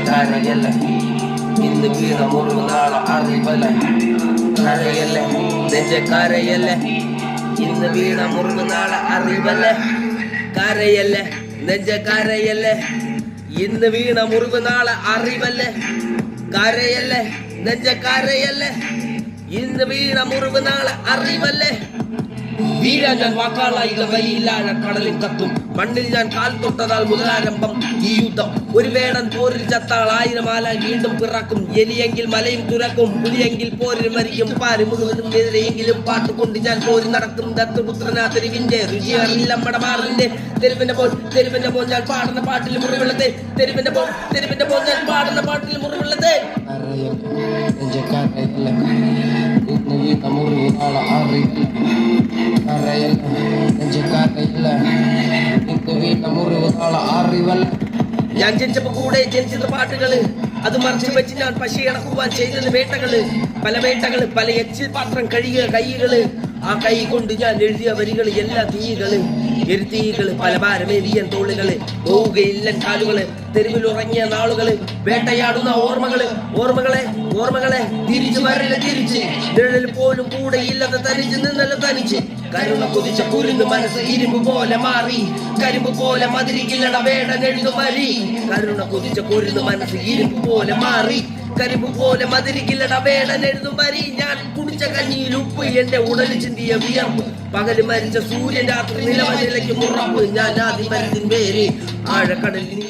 കരയല്ല ഇന്ന് വീണ മുറിവ് നാളെ അറിവല്ല കരയല്ല കരയല്ല ഇന്ന് വീണ മുറിവ് നാളെ അറിവല്ല കരയല്ല കരയല്ല ഇന്ന് വീണ മുറിവ് നാളെ അറിവല്ലേ കരയല്ലേ കരയല്ലേ ഇന്ന് വീണ മുറിവ് നാളെ അറിവല്ലേ വീഴാൻ ഞാൻ വാക്കാളായി വഴിയില്ലാഴ കടലിൽ കത്തും മണ്ണിൽ ഞാൻ കാൽ തൊട്ടതാൽ മുതലാരംഭം ഈ യുദ്ധം ഒരു വേടൻ പോരിൽ ചത്താൾ 1000 ആലായി വീണ്ടും പിറക്കും എലിയെങ്കിൽ മലയും തുറക്കും പുലിയെങ്കിൽ പോരിൽ മരിക്കും പാല് മുഴുവനും എതിരെയെങ്കിലും പാട്ടുകൊണ്ട് ഞാൻ പോരി നടക്കും ദത്തുപുത്രനാ തെരുവിന്റെ രുചി അറിയില്ലമ്മടെ മാറിന്റെ തെരുവിന്റെ പോൽ ഞാൻ പാടുന്ന പാട്ടിൽ മുറിവുള്ളതേ തെരുവിന്റെ പോൽ ഞാൻ പാടുന്ന പാട്ടിൽ മുറിവുള്ളതേ ഞാൻ ജനിച്ചപ്പോ കൂടെ ജനിച്ചത് പാട്ടുകള് അത് മറിച്ച് വെച്ച് ഞാൻ പശിയടക്കുവാൻ ചെയ്തത് വേട്ടകള് പല എച്ചിൽ പാത്രം കഴുകിയ കൈകള് ആ കൈ കൊണ്ട് ഞാൻ എഴുതിയ വരികള് എല്ലാ തീകള് എരുത്തീകള് പല ഭാരമേറിയ തോളുകള് പോവുകയില്ലൻ കാലുകള് തെരുവിലുറങ്ങിയ നാളുകള് വേട്ടയാടുന്ന ഓർമ്മകളെ തിരിച്ചു വരല തിരിച്ച് നിഴൽ പോലും കൂടെ ഇല്ലാതെ തനിച്ച് നിന്നല്ല തനിച്ച് കരുണ കുതിച്ച കുരുന്ന് മനസ്സ് ഇരുമ്പ് പോലെ മാറി കരിമ്പ് പോലെ മതിരിക്കില്ലട വേടനെഴുതു മരി കരുണ കുതിച്ച കുരുന്ന് മനസ്സ് ഇരുമ്പ് പോലെ മാറി കരിമ്പ് പോലെ മതിരിക്കില്ലട വേടനെഴുതും വരി ഞാൻ കുടിച്ച കഞ്ഞിയിൽ ഉപ്പ് എന്റെ ഉടലിൽ ചിന്തിയ വിയർപ്പ് പകല് മരിച്ച സൂര്യൻ രാത്രി നിലവനിലയ്ക്ക് മുറപ്പ് ഞാൻ ആദ്യം മരുന്നിൻ പേര് ആഴക്കടലിൽ